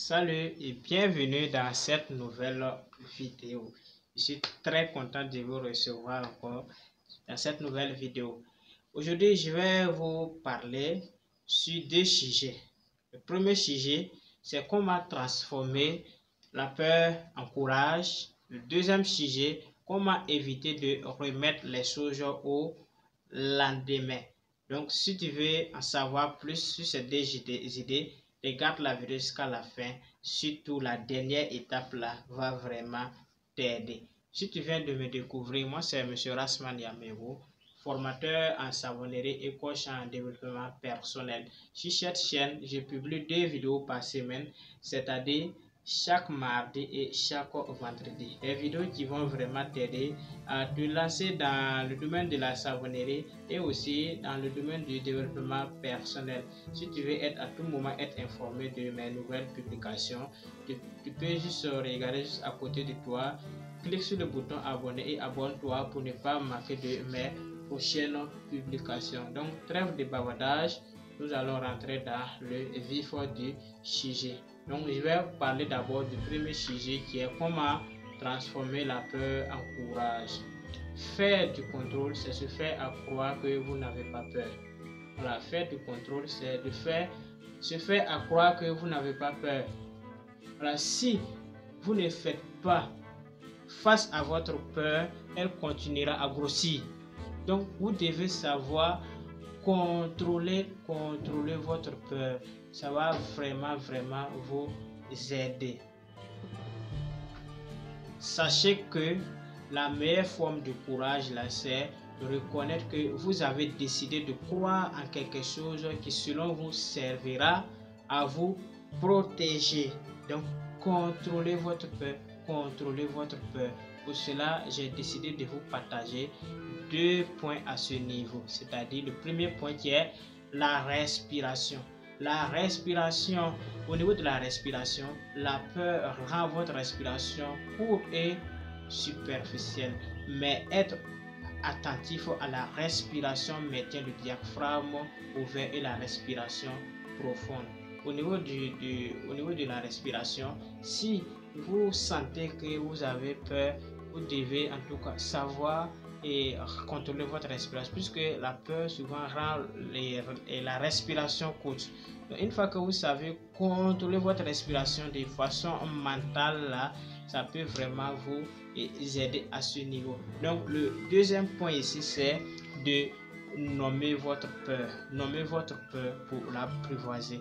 Salut et bienvenue dans cette nouvelle vidéo. Je suis très content de vous recevoir encore dans cette nouvelle vidéo. Aujourd'hui, je vais vous parler sur deux sujets. Le premier sujet, c'est comment transformer la peur en courage. Le deuxième sujet, comment éviter de remettre les choses au lendemain. Donc, si tu veux en savoir plus sur ces deux idées, regarde la vidéo jusqu'à la fin. Surtout la dernière étape là va vraiment t'aider. Si tu viens de me découvrir, moi c'est M. Rasman Yamego, formateur en savonnerie et coach en développement personnel. Sur cette chaîne, je publie 2 vidéos par semaine, c'est-à-dire chaque mardi et chaque vendredi. Des vidéos qui vont vraiment t'aider à te lancer dans le domaine de la savonnerie et aussi dans le domaine du développement personnel. Si tu veux être à tout moment être informé de mes nouvelles publications, tu peux juste regarder juste à côté de toi, clique sur le bouton abonner et abonne-toi pour ne pas manquer de mes prochaines publications. Donc trêve de bavardage, nous allons rentrer dans le vif du sujet. Donc je vais parler d'abord du premier sujet qui est comment transformer la peur en courage. Faire du contrôle, c'est se faire à croire que vous n'avez pas peur. Voilà, faire du contrôle, c'est de se faire à croire que vous n'avez pas peur. Voilà, si vous ne faites pas face à votre peur, elle continuera à grossir. Donc vous devez savoir contrôler votre peur. Ça va vraiment vous aider. Sachez que la meilleure forme de courage là, c'est de reconnaître que vous avez décidé de croire en quelque chose qui selon vous servira à vous protéger. Donc contrôlez votre peur, contrôlez votre peur. Pour cela, j'ai décidé de vous partager 2 points à ce niveau, c'est-à-dire le premier point qui est la respiration. La respiration, au niveau de la respiration, la peur rend votre respiration courte et superficielle, mais être attentif à la respiration maintient le diaphragme ouvert et la respiration profonde. Au niveau de la respiration, si vous sentez que vous avez peur, vous devez en tout cas savoir et contrôler votre respiration, puisque la peur souvent rend la respiration courte. Donc, une fois que vous savez contrôler votre respiration de façon mentale, là, ça peut vraiment vous aider à ce niveau. Donc le deuxième point ici, c'est de nommer votre peur. Nommer votre peur pour l'apprivoiser.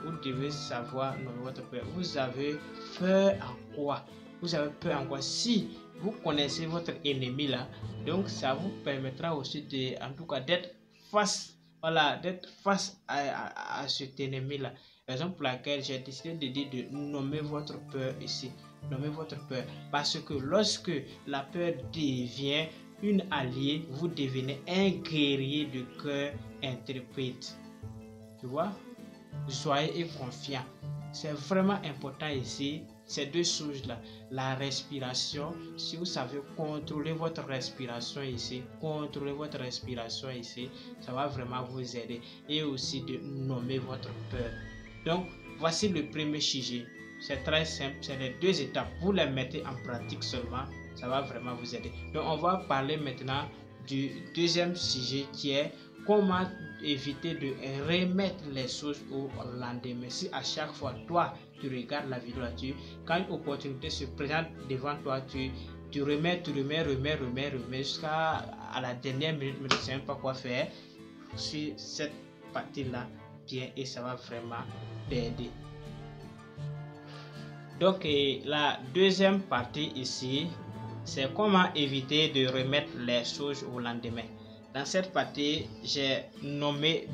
Vous devez savoir nommer votre peur. Vous avez peur en quoi? Vous avez peur en quoi? Si vous connaissez votre ennemi là, donc ça vous permettra aussi de, en tout cas, d'être face, voilà, d'être face à cet ennemi là. Raison pour laquelle j'ai décidé de dire de nommer votre peur ici. Nommer votre peur, parce que lorsque la peur devient une alliée, vous devenez un guerrier de cœur intrépide. Tu vois? Soyez confiant. C'est vraiment important ici, ces deux choses-là. La respiration, si vous savez contrôler votre respiration ici, ça va vraiment vous aider. Et aussi de nommer votre peur. Donc, voici le premier sujet. C'est très simple, c'est les 2 étapes. Vous les mettez en pratique seulement, ça va vraiment vous aider. Donc, on va parler maintenant du deuxième sujet qui est comment éviter de remettre les choses au lendemain. Si à chaque fois, toi, tu regardes la vidéo là-dessus, quand une opportunité se présente devant toi, tu remets jusqu'à la dernière minute, mais tu ne sais même pas quoi faire. Sur cette partie-là, bien, et ça va vraiment t'aider. Donc la deuxième partie ici, c'est comment éviter de remettre les choses au lendemain. Dans cette partie, j'ai nommé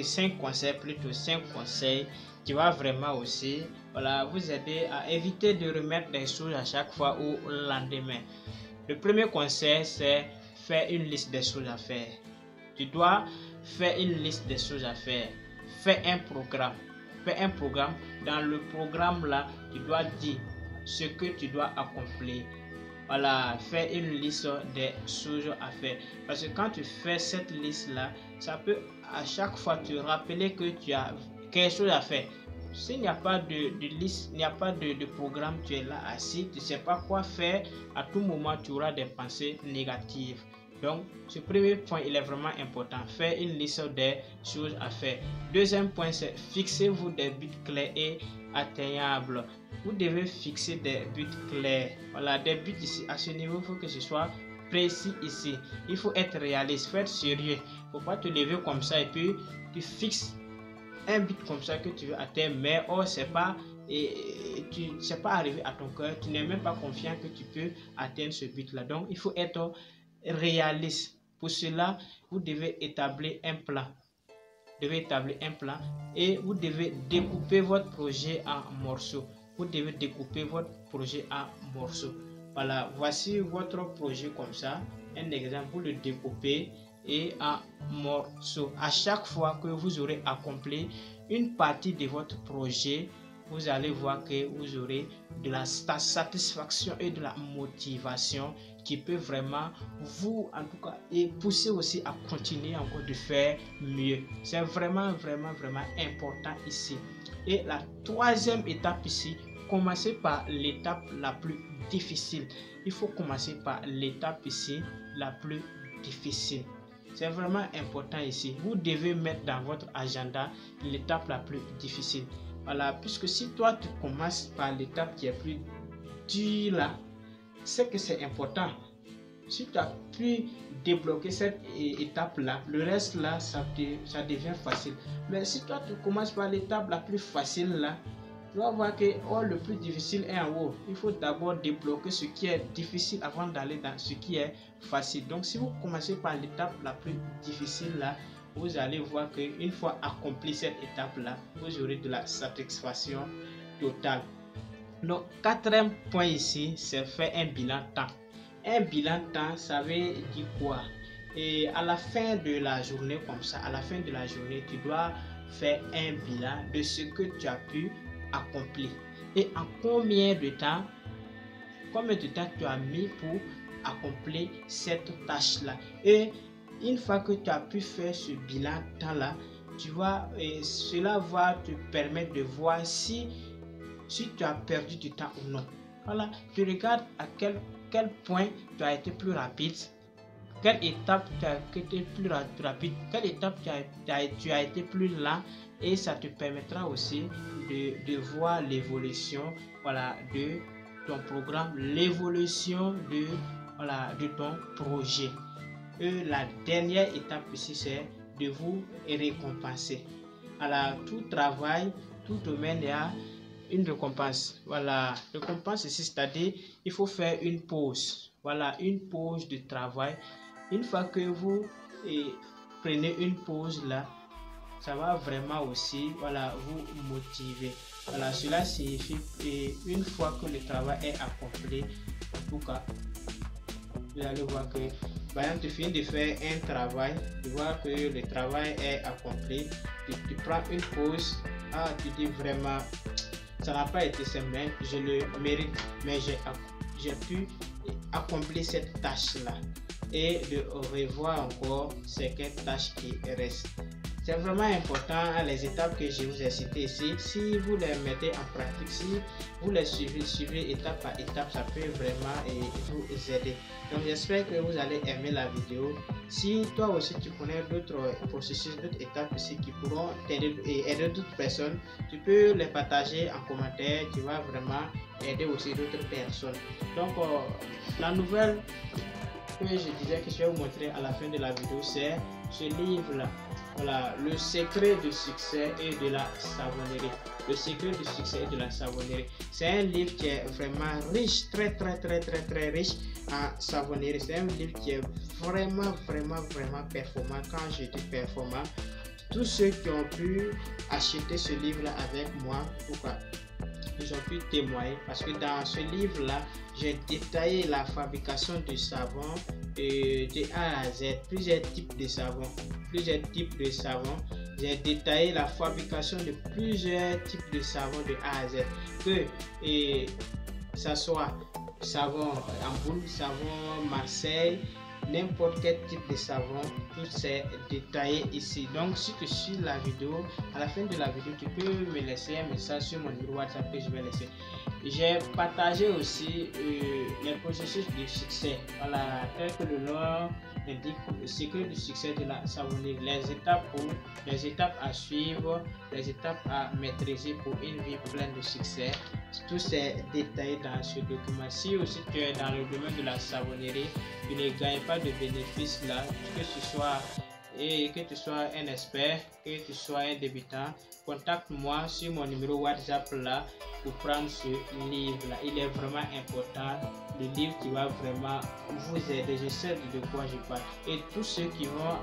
5 conseils, plutôt 5 conseils qui va vraiment aussi, voilà, vous aider à éviter de remettre les choses à chaque fois au lendemain. Le premier conseil, c'est faire une liste des choses à faire. Tu dois faire une liste des choses à faire. Fais un programme. Fais un programme. Dans le programme là, tu dois dire ce que tu dois accomplir. Voilà, fais une liste des choses à faire. Parce que quand tu fais cette liste là, ça peut à chaque fois te rappeler que tu as quelque chose à faire. s'il n'y a pas de liste, il n'y a pas de programme, tu es là assis, tu ne sais pas quoi faire, à tout moment tu auras des pensées négatives. Donc, ce premier point, il est vraiment important. Faire une liste des choses à faire. Deuxième point, c'est fixez-vous des buts clairs et atteignables. Vous devez fixer des buts clairs. Voilà, des buts ici. À ce niveau, il faut que ce soit précis ici. Il faut être réaliste, faut être sérieux. Il ne faut pas te lever comme ça et puis tu fixes un but comme ça que tu veux atteindre, mais oh, c'est pas et tu ne sais pas arrivé à ton cœur, tu n'es même pas confiant que tu peux atteindre ce but là. Donc il faut être réaliste. Pour cela, vous devez établir un plan. Vous devez établir un plan et vous devez découper votre projet en morceaux. Vous devez découper votre projet en morceaux. Voilà, voici votre projet comme ça. Un exemple, vous le découpez et en morceaux. À chaque fois que vous aurez accompli une partie de votre projet, vous allez voir que vous aurez de la satisfaction et de la motivation qui peut vraiment vous, en tout cas, et pousser aussi à continuer encore de faire mieux. C'est vraiment important ici. Et la troisième étape ici, commencez par l'étape la plus difficile. Il faut commencer par l'étape ici la plus difficile. C'est vraiment important ici. Vous devez mettre dans votre agenda l'étape la plus difficile. Voilà, puisque si toi tu commences par l'étape qui est plus dure là, c'est que c'est important. Si tu as pu débloquer cette étape là, le reste là, ça devient facile. Mais si toi tu commences par l'étape la plus facile là, tu vas voir que le plus difficile est en haut. Il faut d'abord débloquer ce qui est difficile avant d'aller dans ce qui est facile. Donc si vous commencez par l'étape la plus difficile là, vous allez voir qu'une fois accompli cette étape là, vous aurez de la satisfaction totale. Donc quatrième point ici, c'est faire un bilan temps. Un bilan temps, ça veut dire quoi? Et à la fin de la journée comme ça, à la fin de la journée, tu dois faire un bilan de ce que tu as pu accomplir et en combien de temps tu as mis pour accomplir cette tâche là. Et une fois que tu as pu faire ce bilan temps là, cela va te permettre de voir si tu as perdu du temps ou non. Voilà, tu regardes à quel point tu as été plus rapide, quelle étape tu as été plus rapide, quelle étape tu as été plus lent, et ça te permettra aussi de voir l'évolution, voilà, de ton programme, l'évolution de ton projet. Et la dernière étape ici, c'est de vous récompenser. Alors, tout travail, tout domaine, il y a une récompense. Voilà, récompense ici, c'est-à-dire il faut faire une pause. Voilà, une pause de travail. Une fois que vous prenez une pause là, ça va vraiment aussi, voilà, vous motiver. Voilà, cela signifie une fois que le travail est accompli, en tout cas, vous allez voir que, par exemple, tu finis de faire un travail, tu vois que le travail est accompli, tu prends une pause, tu dis vraiment, ça n'a pas été simple, mais je le mérite, mais j'ai pu accomplir cette tâche-là et de revoir encore ces quelques tâches qui restent. C'est vraiment important, les étapes que je vous ai citées ici. Si vous les mettez en pratique, si vous les suivez étape par étape, ça peut vraiment vous aider. Donc j'espère que vous allez aimer la vidéo. Si toi aussi tu connais d'autres processus, d'autres étapes ici qui pourront t'aider et aider d'autres personnes, tu peux les partager en commentaire. Tu vas vraiment aider aussi d'autres personnes. Donc la nouvelle que je disais que je vais vous montrer à la fin de la vidéo, c'est ce livre là. Voilà, le secret du succès et de la savonnerie. Le secret du succès et de la savonnerie. C'est un livre qui est vraiment riche, très riche en savonnerie. C'est un livre qui est vraiment performant. Quand je dis performant, tous ceux qui ont pu acheter ce livre là avec moi, pourquoi ils ont pu témoigner, parce que dans ce livre là, j'ai détaillé la fabrication du savon de A à Z, plusieurs types de savon. J'ai détaillé la fabrication de plusieurs types de savon de A à Z, que ça soit savon en boule, savon Marseille, n'importe quel type de savon, tout c'est détaillé ici. Donc si tu suis la vidéo, à la fin de la vidéo tu peux me laisser un message sur mon numéro WhatsApp que je vais laisser. J'ai partagé aussi les processus de succès, voilà, tel que le nom indique, le secret du succès de la savonnerie, les étapes à suivre, les étapes à maîtriser pour une vie pleine de succès. Tout c'est détaillé dans ce document. Si aussi tu es dans le domaine de la savonnerie, tu ne gagnes pas de bénéfices là, que tu sois un expert, que tu sois un débutant, contacte-moi sur mon numéro WhatsApp là pour prendre ce livre là. Il est vraiment important, le livre qui va vraiment vous aider. Je sais de quoi je parle. Et tous ceux qui vont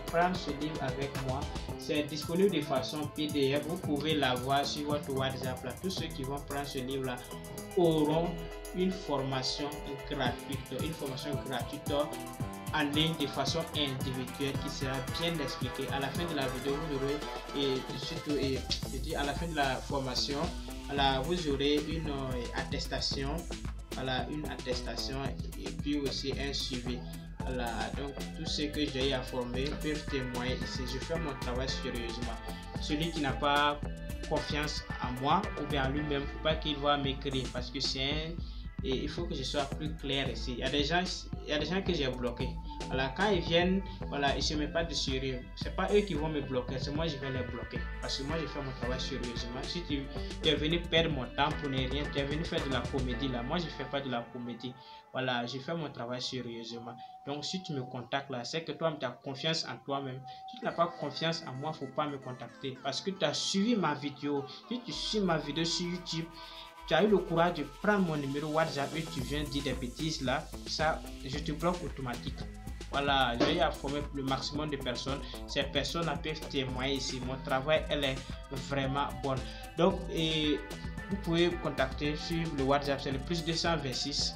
prendre ce livre avec moi, c'est disponible de façon PDF. Vous pouvez l'avoir sur votre WhatsApp là. Tous ceux qui vont prendre ce livre là auront une formation gratuite, en ligne de façon individuelle qui sera bien expliquée. À la fin de la vidéo, vous aurez à la fin de la formation, vous aurez une attestation, et puis aussi un suivi. Donc tous ceux que j'ai informés peuvent témoigner ici. Je fais mon travail sérieusement. Celui qui n'a pas confiance en moi ou bien en lui-même, il ne faut pas qu'il va m'écrire, parce que et il faut que je sois plus clair ici. Il y a des gens que j'ai bloqués. Voilà, quand ils viennent, voilà, ils se mettent pas de sérieux. C'est pas eux qui vont me bloquer, c'est moi je vais les bloquer. Parce que moi je fais mon travail sérieusement. Si tu es venu perdre mon temps pour ne rien, tu es venu faire de la comédie là. Moi je fais pas de la comédie. Voilà, je fais mon travail sérieusement. Donc si tu me contactes là, c'est que toi tu as confiance en toi-même. Si tu n'as pas confiance en moi, faut pas me contacter. Parce que tu as suivi ma vidéo. Si tu suis ma vidéo sur YouTube, tu as eu le courage de prendre mon numéro WhatsApp et tu viens dire des bêtises là, ça, je te bloque automatiquement. Voilà, j'ai informé le maximum de personnes. Ces personnes peuvent témoigner ici. Mon travail, elle est vraiment bonne. Donc, vous pouvez contacter sur le WhatsApp, c'est le plus 226.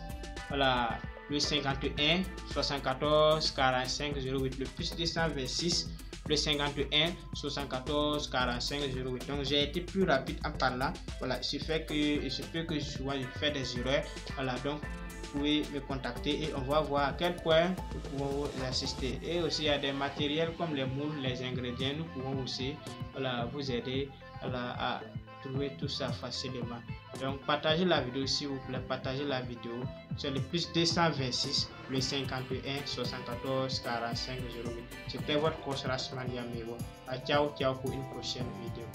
Voilà, le 51 74 45 08, le plus 226. Le 51 74 45 08. Donc j'ai été plus rapide en parlant. Voilà, il se peut que souvent je fais des erreurs. Voilà, donc vous pouvez me contacter et on va voir à quel point nous pouvons vous assister. Et aussi il y a des matériels comme les moules, les ingrédients. Nous pouvons aussi, voilà, vous aider, voilà, à trouver tout ça facilement. Donc partagez la vidéo s'il vous plaît, partagez la vidéo. C'est le plus 226, le 51 74 45 08. C'était votre coach Rasman Yamiro. Ciao pour une prochaine vidéo.